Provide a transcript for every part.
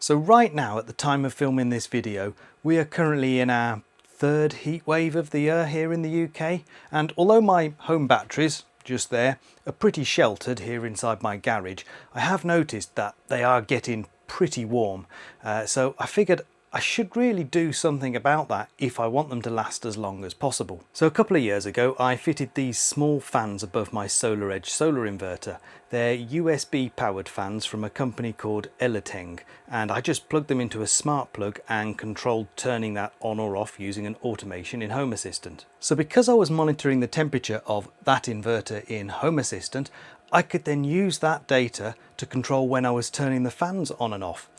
So right now, at the time of filming this video, we are currently in our third heat wave of the year here in the UK, and although my home batteries, just there, are pretty sheltered here inside my garage, I have noticed that they are getting pretty warm. So I figured I should really do something about that if I want them to last as long as possible. So a couple of years ago I fitted these small fans above my solar edge solar inverter. They're USB powered fans from a company called Eluteng, and I just plugged them into a smart plug and controlled turning that on or off using an automation in Home Assistant. So because I was monitoring the temperature of that inverter in Home Assistant, I could then use that data to control when I was turning the fans on and off.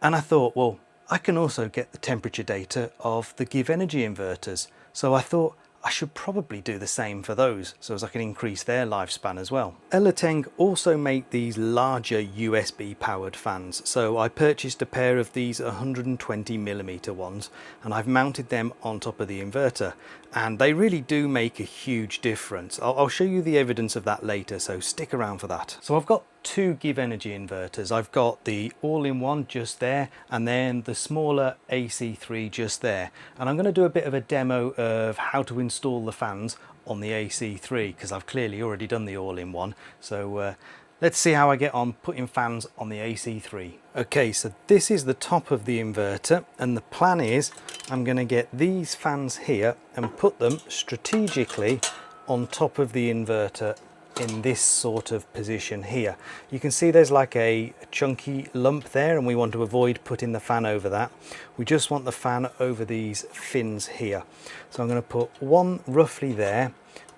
And I thought, well, I can also get the temperature data of the Give Energy inverters. So I thought I should probably do the same for those so as I can increase their lifespan as well. Eluteng also make these larger USB powered fans. So I purchased a pair of these 120mm ones and I've mounted them on top of the inverter. And they really do make a huge difference. I'll show you the evidence of that later, so stick around for that. So I've got two Give Energy inverters. I've got the all-in-one just there and then the smaller AC3 just there. And I'm going to do a bit of a demo of how to install the fans on the AC3 because I've clearly already done the all-in-one. So let's see how I get on putting fans on the AC3. Okay, so this is the top of the inverter and the plan is I'm going to get these fans here and put them strategically on top of the inverter in this sort of position here. You can see there's like a chunky lump there and we want to avoid putting the fan over that. We just want the fan over these fins here. So I'm going to put one roughly there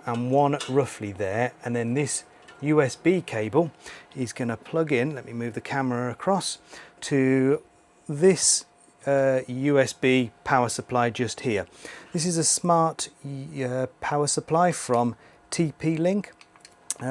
and one roughly there, and then this USB cable is going to plug in, let me move the camera across, to this USB power supply just here. This is a smart power supply from TP-Link.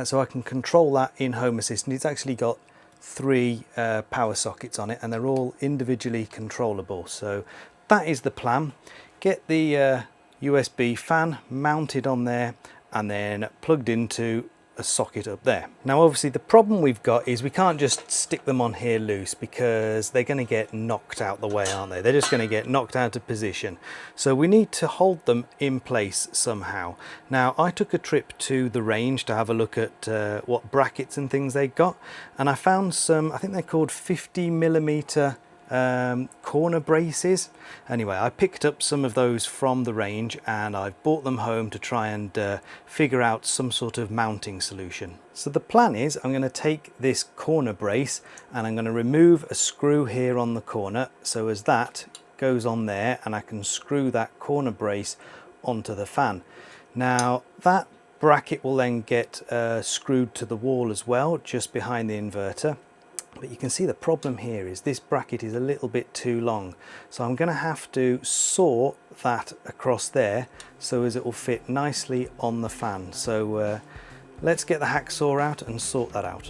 So I can control that in Home Assistant. It's actually got three power sockets on it and they're all individually controllable. So that is the plan. Get the USB fan mounted on there and then plugged into a socket up there. Now obviously the problem we've got is we can't just stick them on here loose because they're going to get knocked out the way, aren't they? They're just going to get knocked out of position. So we need to hold them in place somehow. Now I took a trip to the range to have a look at what brackets and things they got, and I found some, I think they're called 50mm corner braces. Anyway, I picked up some of those from the range and I've brought them home to try and figure out some sort of mounting solution. So the plan is I'm going to take this corner brace and I'm going to remove a screw here on the corner so as that goes on there and I can screw that corner brace onto the fan. Now that bracket will then get screwed to the wall as well, just behind the inverter. But you can see the problem here is this bracket is a little bit too long. So I'm going to have to saw that across there so as it will fit nicely on the fan. So let's get the hacksaw out and sort that out.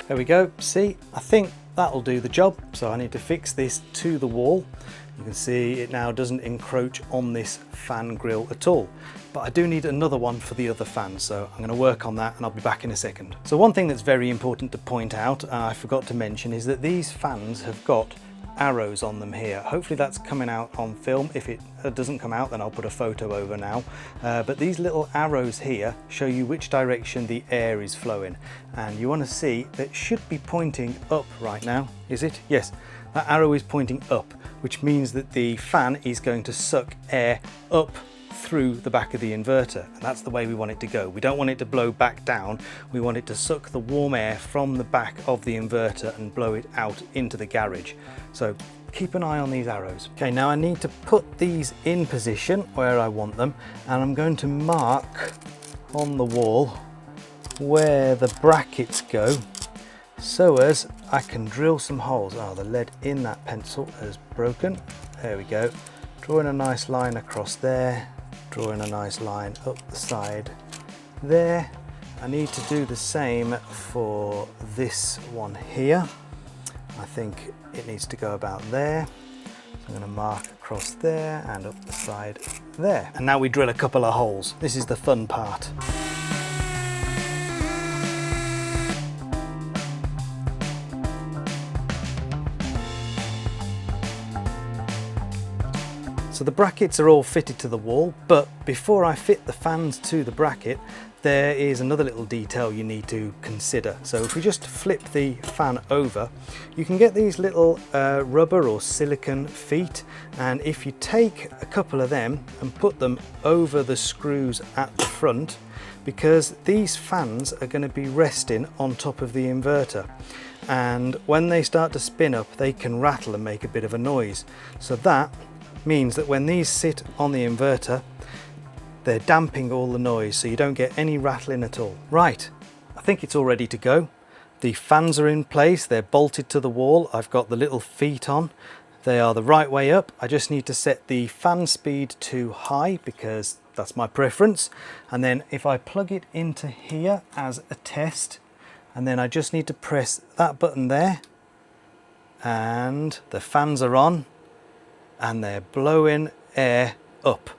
There we go. See, I think that'll do the job. So I need to fix this to the wall. You can see it now doesn't encroach on this fan grill at all. But I do need another one for the other fan, so I'm going to work on that and I'll be back in a second. So one thing that's very important to point out, I forgot to mention, is that these fans have got arrows on them here. Hopefully that's coming out on film. If it doesn't come out, then I'll put a photo over now. But these little arrows here show you which direction the air is flowing. And you want to see that should be pointing up right now. Is it? Yes. That arrow is pointing up, which means that the fan is going to suck air up through the back of the inverter, and that's the way we want it to go. We don't want it to blow back down, we want it to suck the warm air from the back of the inverter and blow it out into the garage. So keep an eye on these arrows. Okay, now I need to put these in position where I want them, and I'm going to mark on the wall where the brackets go so as I can drill some holes. Oh, the lead in that pencil has broken. There we go. Drawing a nice line across there, drawing a nice line up the side there. I need to do the same for this one here. I think it needs to go about there. I'm going to mark across there and up the side there. And now we drill a couple of holes. This is the fun part. So the brackets are all fitted to the wall, but before I fit the fans to the bracket, there is another little detail you need to consider. So if we just flip the fan over, you can get these little rubber or silicone feet, and if you take a couple of them and put them over the screws at the front, because these fans are going to be resting on top of the inverter, and when they start to spin up they can rattle and make a bit of a noise. So that means that when these sit on the inverter, they're damping all the noise, so you don't get any rattling at all. Right, I think it's all ready to go. The fans are in place, they're bolted to the wall. I've got the little feet on. They are the right way up. I just need to set the fan speed to high because that's my preference. And then if I plug it into here as a test, and then I just need to press that button there, and the fans are on, and they're blowing air up.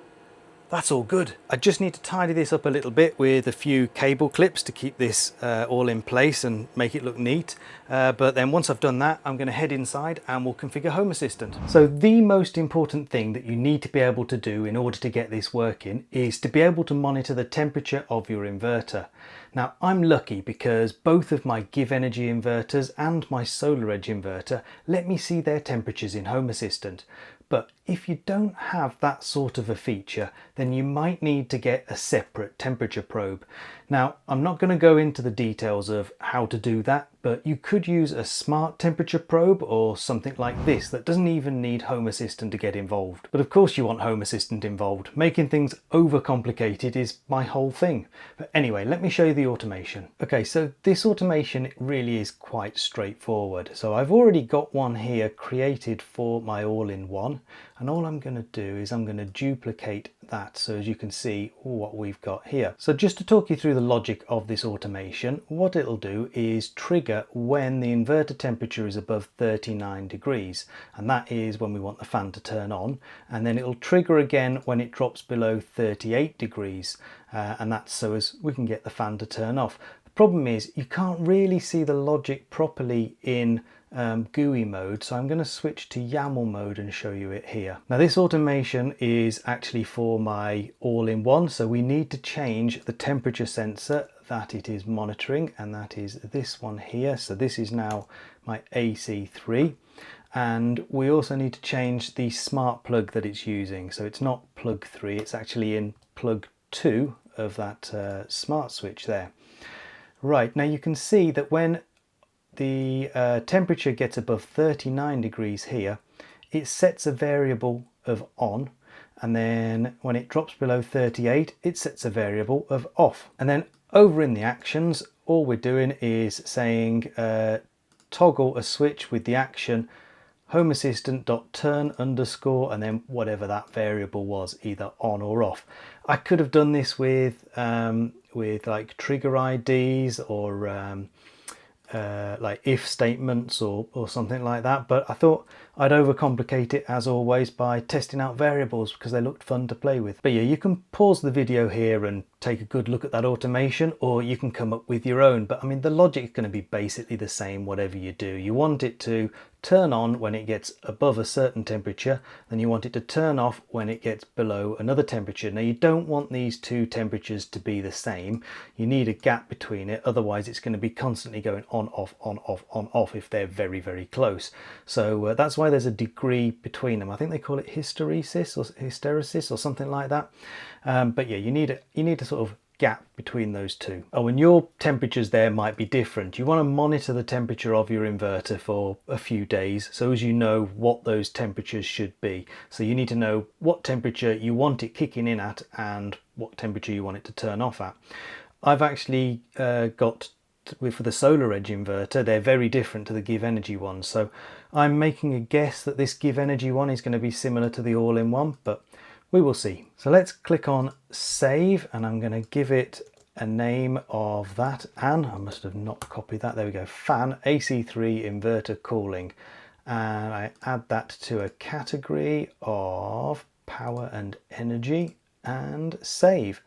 That's all good. I just need to tidy this up a little bit with a few cable clips to keep this all in place and make it look neat. But then once I've done that, I'm going to head inside and we'll configure Home Assistant. So the most important thing that you need to be able to do in order to get this working is to be able to monitor the temperature of your inverter. Now I'm lucky because both of my Give Energy inverters and my Solar Edge inverter let me see their temperatures in Home Assistant. But if you don't have that sort of a feature, then you might need to get a separate temperature probe. Now, I'm not going to go into the details of how to do that, but you could use a smart temperature probe or something like this that doesn't even need Home Assistant to get involved. But of course you want Home Assistant involved. Making things overcomplicated is my whole thing. But anyway, let me show you the automation. Okay, so this automation really is quite straightforward. So I've already got one here created for my all-in-one. And all I'm going to do is I'm going to duplicate that so as you can see what we've got here. So just to talk you through the logic of this automation, what it'll do is trigger when the inverter temperature is above 39 degrees, and that is when we want the fan to turn on, and then it'll trigger again when it drops below 38 degrees, and that's so as we can get the fan to turn off. The problem is you can't really see the logic properly in GUI mode, so I'm going to switch to YAML mode and show you it here. Now this automation is actually for my all-in-one, so we need to change the temperature sensor that it is monitoring, and that is this one here. So this is now my AC3, and we also need to change the smart plug that it's using. So it's not plug 3, it's actually in plug 2 of that smart switch there. Right, now you can see that when the temperature gets above 39 degrees here, it sets a variable of on, and then when it drops below 38 it sets a variable of off. And then over in the actions, all we're doing is saying toggle a switch with the action Home Assistant.turn underscore and then whatever that variable was, either on or off. I could have done this with like trigger IDs or like if statements or something like that, but I thought I'd overcomplicate it as always by testing out variables because they looked fun to play with. But yeah, you can pause the video here and take a good look at that automation, or you can come up with your own. But I mean, the logic is going to be basically the same whatever you do. You want it to turn on when it gets above a certain temperature, then you want it to turn off when it gets below another temperature. Now you don't want these two temperatures to be the same. You need a gap between it, otherwise it's going to be constantly going on, off, on, off, on, off if they're very, very close. So that's why there's a degree between them. I think they call it hysteresis or hysteresis or something like that. But yeah, you need a sort of gap between those two. Oh, and your temperatures there might be different. You want to monitor the temperature of your inverter for a few days so as you know what those temperatures should be. So you need to know what temperature you want it kicking in at and what temperature you want it to turn off at. I've actually got for the Solar Edge inverter, they're very different to the Give Energy one, so I'm making a guess that this Give Energy one is going to be similar to the all-in-one, but we will see. So let's click on save, and I'm going to give it a name of that, and I must have not copied that, there we go, fan AC3 inverter cooling, and I add that to a category of power and energy and save.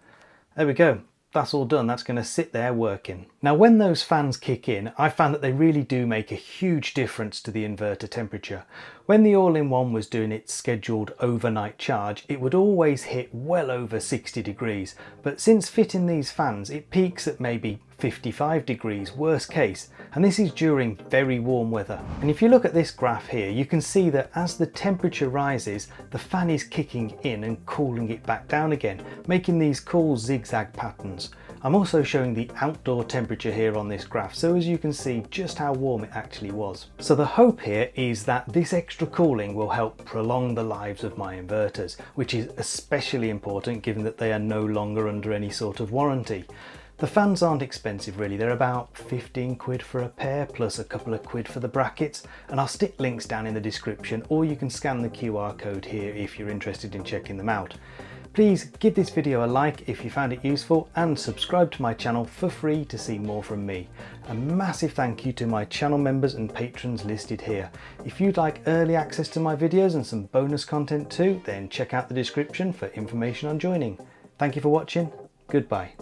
There we go. That's all done. That's going to sit there working. Now when those fans kick in, I found that they really do make a huge difference to the inverter temperature. When the all-in-one was doing its scheduled overnight charge, it would always hit well over 60 degrees, but since fitting these fans it peaks at maybe 55 degrees worst case, and this is during very warm weather. And if you look at this graph here, you can see that as the temperature rises, the fan is kicking in and cooling it back down again, making these cool zigzag patterns. I'm also showing the outdoor temperature here on this graph, so as you can see just how warm it actually was. So the hope here is that this extra cooling will help prolong the lives of my inverters, which is especially important given that they are no longer under any sort of warranty. The fans aren't expensive really, they're about 15 quid for a pair plus a couple of quid for the brackets, and I'll stick links down in the description, or you can scan the QR code here if you're interested in checking them out. Please give this video a like if you found it useful, and subscribe to my channel for free to see more from me. A massive thank you to my channel members and patrons listed here. If you'd like early access to my videos and some bonus content too, then check out the description for information on joining. Thank you for watching, goodbye.